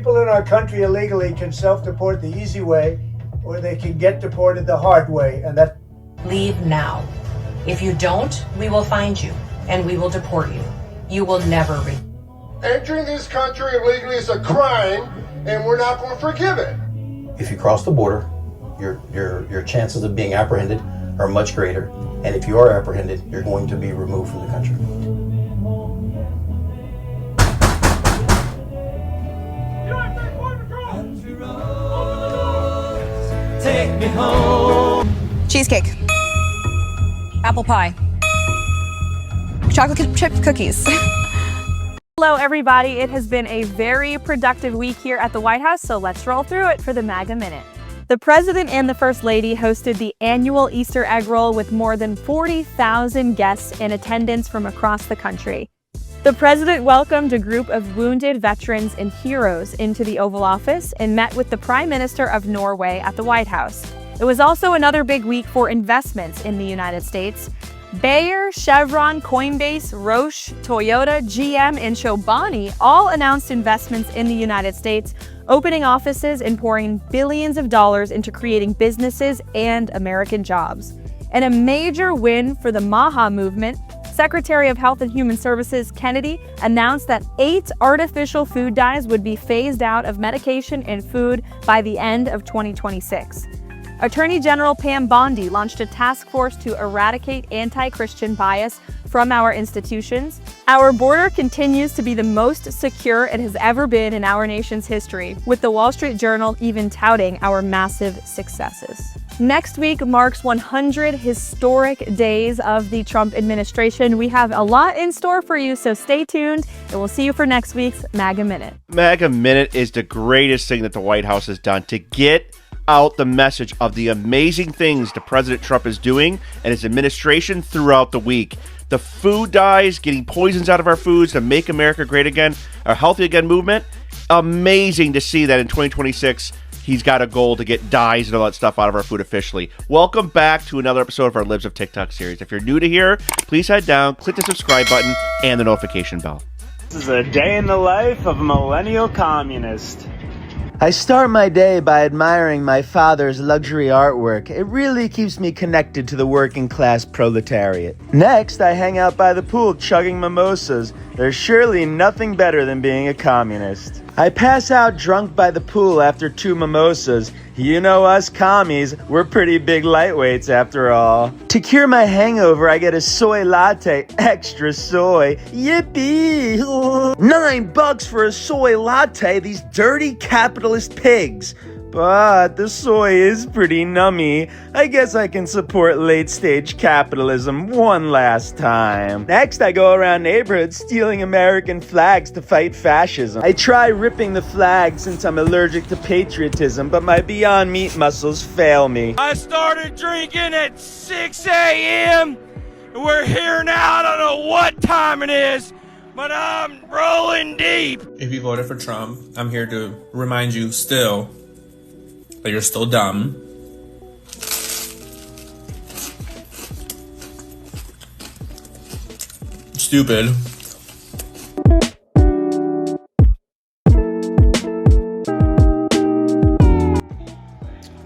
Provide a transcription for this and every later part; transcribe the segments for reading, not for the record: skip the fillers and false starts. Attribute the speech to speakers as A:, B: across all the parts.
A: People in our country illegally can self-deport the easy way, or they can get deported the hard way, and that...
B: Leave now. If you don't, we will find you, and we will deport you. You will never
C: Entering this country illegally is a crime, and we're not going to forgive it.
D: If you cross the border, your chances of being apprehended are much greater, and if you are apprehended, you're going to be removed from the country.
E: Take me home.
F: Cheesecake. Apple pie. Chocolate chip cookies.
G: Hello, everybody. It has been a very productive week here at the White House, so let's roll through it for the MAGA Minute. The President and the First Lady hosted the annual Easter egg roll with more than 40,000 guests in attendance from across the country. The President welcomed a group of wounded veterans and heroes into the Oval Office and met with the Prime Minister of Norway at the White House. It was also another big week for investments in the United States. Bayer, Chevron, Coinbase, Roche, Toyota, GM, and Chobani all announced investments in the United States, opening offices and pouring billions of dollars into creating businesses and American jobs. And a major win for the MAGA movement, Secretary of Health and Human Services Kennedy announced that 8 artificial food dyes would be phased out of medication and food by the end of 2026. Attorney General Pam Bondi launched a task force to eradicate anti-Christian bias from our institutions. Our border continues to be the most secure it has ever been in our nation's history, with the Wall Street Journal even touting our massive successes. Next week marks 100 historic days of the Trump administration. We have a lot in store for you, so stay tuned, and we'll see you for next week's MAGA Minute.
H: MAGA Minute is the greatest thing that the White House has done to get out the message of the amazing things that President Trump is doing and his administration throughout the week. The food dyes, getting poisons out of our foods to make America great again, our healthy again movement. Amazing to see that in 2026, he's got a goal to get dyes and all that stuff out of our food officially. Welcome back to another episode of our Lives of TikTok series. If you're new to here, please head down, click the subscribe button and the notification bell.
I: This is a day in the life of a millennial communist.
J: I start my day by admiring my father's luxury artwork. It really keeps me connected to the working class proletariat. Next, I hang out by the pool chugging mimosas. There's surely nothing better than being a communist. I pass out drunk by the pool after 2 mimosas. You know us commies, we're pretty big lightweights after all. To cure my hangover, I get a soy latte, extra soy. Yippee! $9 for a soy latte, these dirty capitalist pigs. But the soy is pretty nummy. I guess I can support late-stage capitalism one last time. Next, I go around neighborhoods stealing American flags to fight fascism. I try ripping the flag since I'm allergic to patriotism, but my Beyond Meat muscles fail me.
E: I started drinking at 6 a.m. We're here now. I don't know what time it is, but I'm rolling deep.
K: If you voted for Trump, I'm here to remind you still that you're still dumb. Stupid.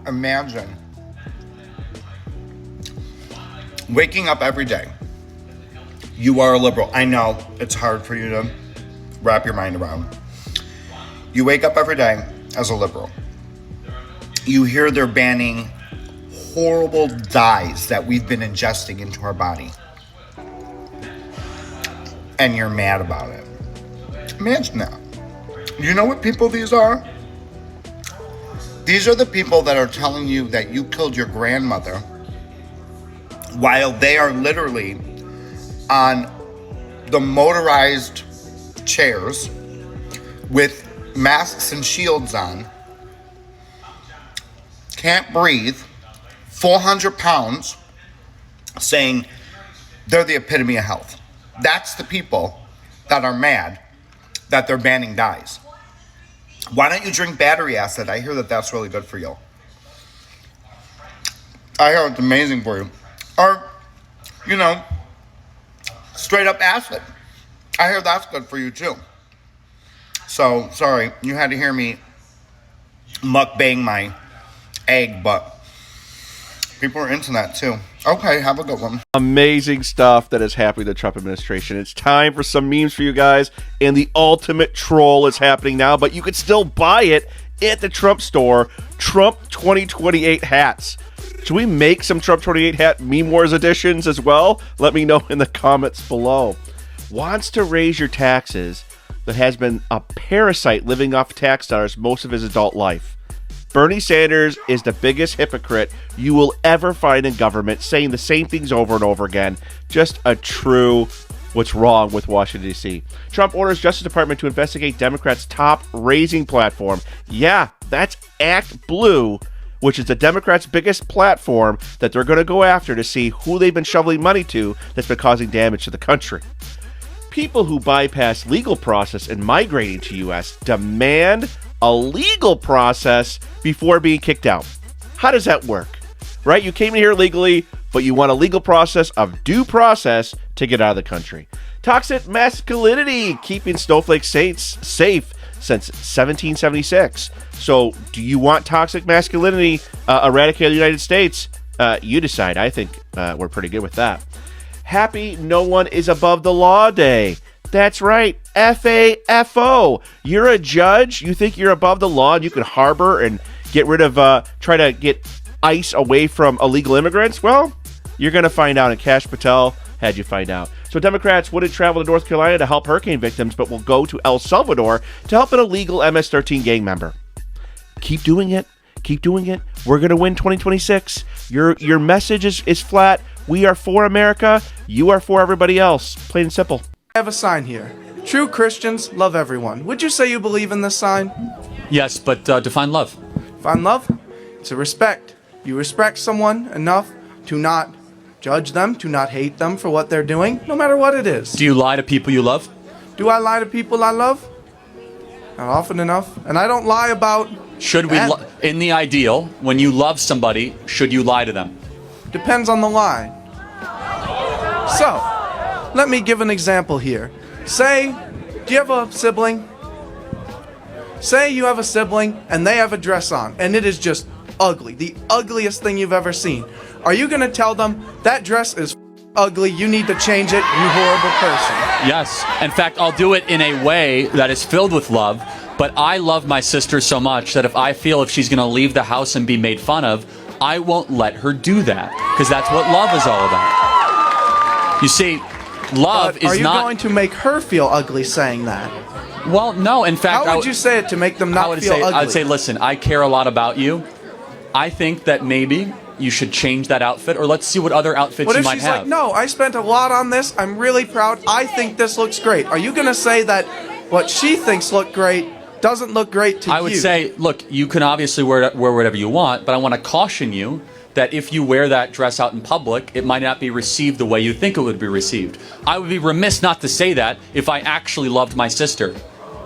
C: Imagine waking up every day. You are a liberal. I know it's hard for you to wrap your mind around. You wake up every day as a liberal. You hear they're banning horrible dyes that we've been ingesting into our body. And you're mad about it. Imagine that. You know what people these are? These are the people that are telling you that you killed your grandmother while they are literally on the motorized chairs with masks and shields on, can't breathe, 400 pounds, saying they're the epitome of health. That's the people that are mad that they're banning dyes. Why don't you drink battery acid? I hear that that's really good for you. I hear it's amazing for you. Or, straight up acid. I hear that's good for you too. So, sorry, you had to hear me mukbang my egg, but people are into that too. Okay, have a good one.
H: Amazing stuff that is happening in the Trump administration. It's time for some memes for you guys, and the ultimate troll is happening now, but you can still buy it at the Trump store. Trump 2028 hats. Should we make some Trump 28 hat Meme Wars editions as well? Let me know in the comments below. Wants to raise your taxes, that has been a parasite living off tax dollars most of his adult life. Bernie Sanders is the biggest hypocrite you will ever find in government, saying the same things over and over again. Just a true what's wrong with Washington, D.C. Trump orders Justice Department to investigate Democrats' top raising platform. Yeah, that's Act Blue, which is the Democrats' biggest platform that they're going to go after to see who they've been shoveling money to that's been causing damage to the country. People who bypass legal process in migrating to U.S. demand a legal process before being kicked out. How does that work? Right? You came in here legally, but you want a legal process of due process to get out of the country. Toxic masculinity, keeping snowflake states safe since 1776. So, do you want toxic masculinity eradicated in the United States? You decide. I think we're pretty good with that. Happy No One Is Above the Law Day. That's right, FAFO. You're a judge. You think you're above the law and you can harbor and get rid of, try to get ICE away from illegal immigrants? Well, you're going to find out, and Kash Patel had you find out. So Democrats wouldn't travel to North Carolina to help hurricane victims, but will go to El Salvador to help an illegal MS-13 gang member. Keep doing it. Keep doing it. We're going to win 2026. Your message is flat. We are for America. You are for everybody else. Plain and simple.
L: I have a sign here. True Christians love everyone. Would you say you believe in this sign?
M: Yes, but define love.
L: Define love? It's a respect. You respect someone enough to not judge them, to not hate them for what they're doing, no matter what it is.
M: Do you lie to people you love?
L: Do I lie to people I love? Not often enough. And I don't lie about...
M: Should we, in the ideal, when you love somebody, should you lie to them?
L: Depends on the lie. So, let me give an example here. Say, do you have a sibling? Say you have a sibling and they have a dress on and it is just ugly, the ugliest thing you've ever seen. Are you going to tell them that dress is ugly, you need to change it, you horrible person?
M: Yes. In fact, I'll do it in a way that is filled with love, but I love my sister so much that if she's going to leave the house and be made fun of, I won't let her do that, because that's what love is all about. You see, love is not...
L: Are you going to make her feel ugly saying that?
M: Well, no, in fact...
L: How would you say it to make them not feel ugly?
M: I would say, listen, I care a lot about you. I think that maybe you should change that outfit, or let's see what other outfits you might have.
L: What if she's like, no, I spent a lot on this, I'm really proud, I think this looks great. Are you going to say that what she thinks look great doesn't look great to you?
M: I would say, look, you can obviously wear whatever you want, but I want to caution you that if you wear that dress out in public, it might not be received the way you think it would be received. I would be remiss not to say that if I actually loved my sister.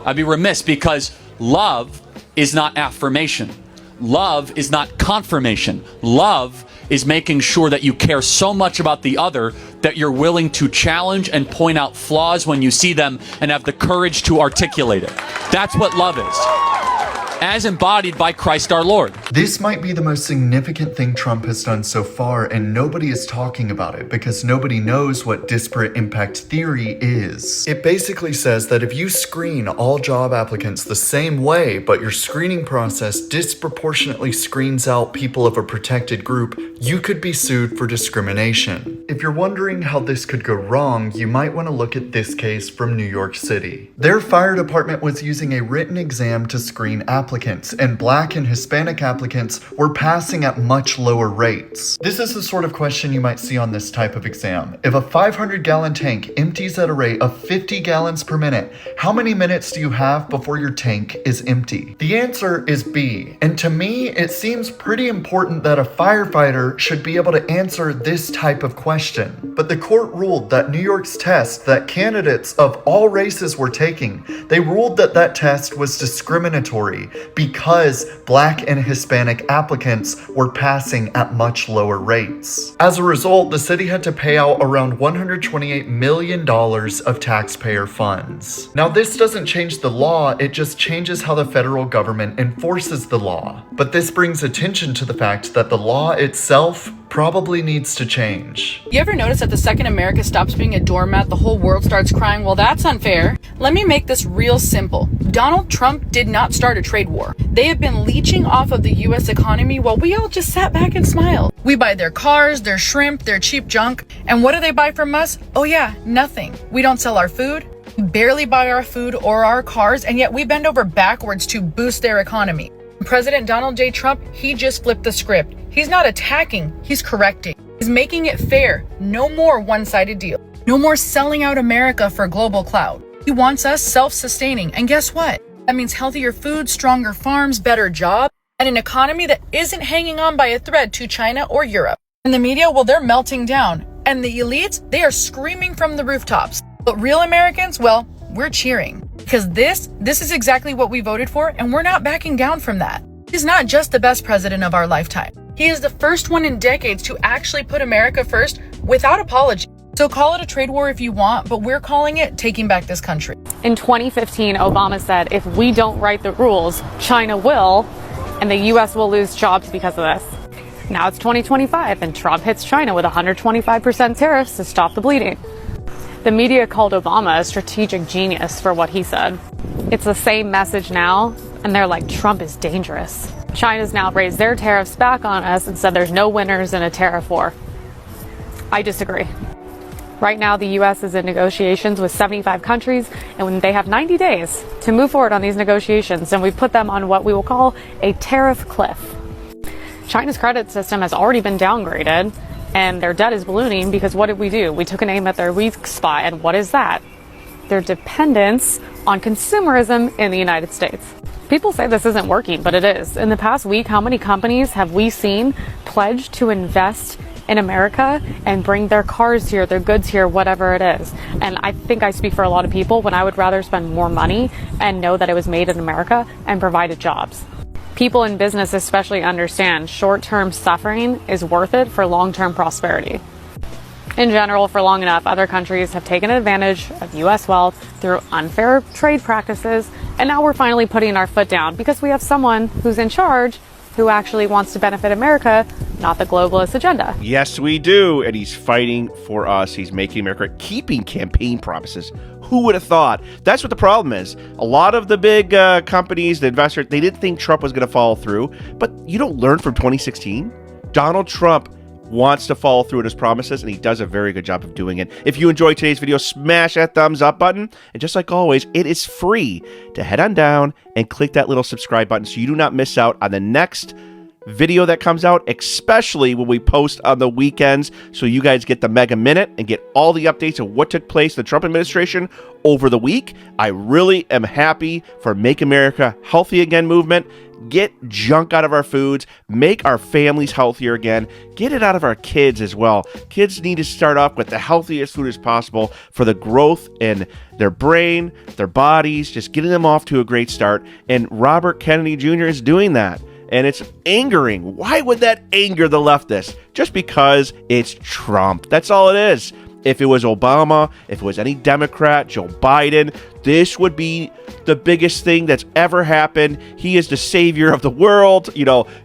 M: I'd be remiss, because love is not affirmation. Love is not confirmation. Love is making sure that you care so much about the other that you're willing to challenge and point out flaws when you see them and have the courage to articulate it. That's what love is, as embodied by Christ our Lord.
N: This might be the most significant thing Trump has done so far, and nobody is talking about it because nobody knows what disparate impact theory is. It basically says that if you screen all job applicants the same way, but your screening process disproportionately screens out people of a protected group, you could be sued for discrimination. If you're wondering how this could go wrong, you might want to look at this case from New York City. Their fire department was using a written exam to screen applicants, and Black and Hispanic applicants were passing at much lower rates. This is the sort of question you might see on this type of exam. If a 500-gallon tank empties at a rate of 50 gallons per minute, how many minutes do you have before your tank is empty? The answer is B, and to me, it seems pretty important that a firefighter should be able to answer this type of question. But the court ruled that New York's test that candidates of all races were taking, they ruled that that test was discriminatory because Black and Hispanic applicants were passing at much lower rates. As a result, the city had to pay out around $128 million of taxpayer funds. Now, this doesn't change the law, it just changes how the federal government enforces the law. But this brings attention to the fact that the law itself probably needs to change.
O: You ever notice that the second America stops being a doormat, the whole world starts crying, well, that's unfair? Let me make this real simple. Donald Trump did not start a trade war. They have been leeching off of the US economy while we all just sat back and smiled. We buy their cars, their shrimp, their cheap junk, and what do they buy from us? Oh yeah, nothing. We don't sell our food, we barely buy our food or our cars, and yet we bend over backwards to boost their economy. President Donald J. Trump, he just flipped the script. He's not attacking, he's correcting. He's making it fair. No more one-sided deal. No more selling out America for global clout. He wants us self-sustaining, and guess what? That means healthier food, stronger farms, better jobs, and an economy that isn't hanging on by a thread to China or Europe. And the media, well, they're melting down. And the elites, they are screaming from the rooftops. But real Americans, well, we're cheering. Because this is exactly what we voted for, and we're not backing down from that. He's not just the best president of our lifetime. He is the first one in decades to actually put America first without apology. So call it a trade war if you want, but we're calling it taking back this country.
P: In 2015, Obama said, if we don't write the rules, China will, and the U.S. will lose jobs because of this. Now it's 2025, and Trump hits China with 125% tariffs to stop the bleeding. The media called Obama a strategic genius for what he said. It's the same message now, and they're like, Trump is dangerous. China's now raised their tariffs back on us and said there's no winners in a tariff war. I disagree. Right now, the U.S. is in negotiations with 75 countries, and they have 90 days to move forward on these negotiations, and we put them on what we will call a tariff cliff. China's credit system has already been downgraded, and their debt is ballooning because what did we do? We took an aim at their weak spot, and what is that? Their dependence on consumerism in the United States. People say this isn't working, but it is. In the past week, how many companies have we seen pledge to invest in America and bring their cars here, their goods here, whatever it is? And I think I speak for a lot of people when I would rather spend more money and know that it was made in America and provided jobs. People in business especially understand short-term suffering is worth it for long-term prosperity. In general, for long enough, other countries have taken advantage of U.S. wealth through unfair trade practices, and now we're finally putting our foot down because we have someone who's in charge who actually wants to benefit America, not the globalist agenda.
H: Yes, we do. And he's fighting for us. He's making America, keeping campaign promises. Who would have thought? That's what the problem is. A lot of the big companies, the investors, they didn't think Trump was going to follow through. But you don't learn from 2016. Donald Trump wants to follow through on his promises, and he does a very good job of doing it. If you enjoyed today's video, smash that thumbs up button. And just like always, it is free to head on down and click that little subscribe button so you do not miss out on the next video that comes out, especially when we post on the weekends, so you guys get the Mega Minute and get all the updates of what took place in the Trump administration over the week. I really am happy for Make America Healthy Again movement. Get junk out of our foods, make our families healthier again, get it out of our kids as well. Kids need to start off with the healthiest food as possible for the growth in their brain, their bodies, just getting them off to a great start. And Robert Kennedy Jr. is doing that. And it's angering. Why would that anger the leftists? Just because it's Trump. That's all it is. If it was Obama, if it was any Democrat, Joe Biden, this would be the biggest thing that's ever happened. He is the savior of the world,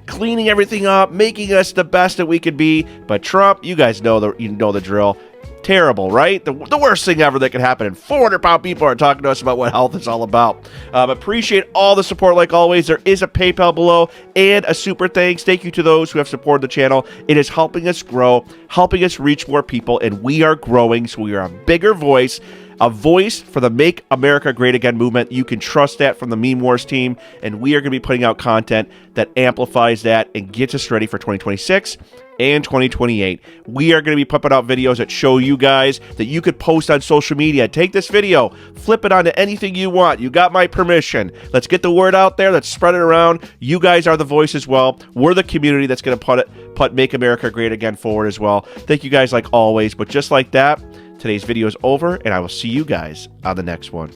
H: cleaning everything up, making us the best that we could be. But Trump, you guys know the drill. Terrible, right? The worst thing ever that could happen. And 400-pound people are talking to us about what health is all about. Appreciate all the support like always. There is a PayPal below and a super thanks. Thank you to those who have supported the channel. It is helping us grow, helping us reach more people, and we are growing, so we are a bigger voice. A voice for the Make America Great Again movement. You can trust that from the Meme Wars team, and we are going to be putting out content that amplifies that and gets us ready for 2026 and 2028. We are going to be pumping out videos that show you guys that you could post on social media. Take this video, flip it onto anything you want. You got my permission. Let's get the word out there. Let's spread it around. You guys are the voice as well. We're the community that's going to put Make America Great Again forward as well. Thank you guys like always. But just like that, today's video is over, and I will see you guys on the next one.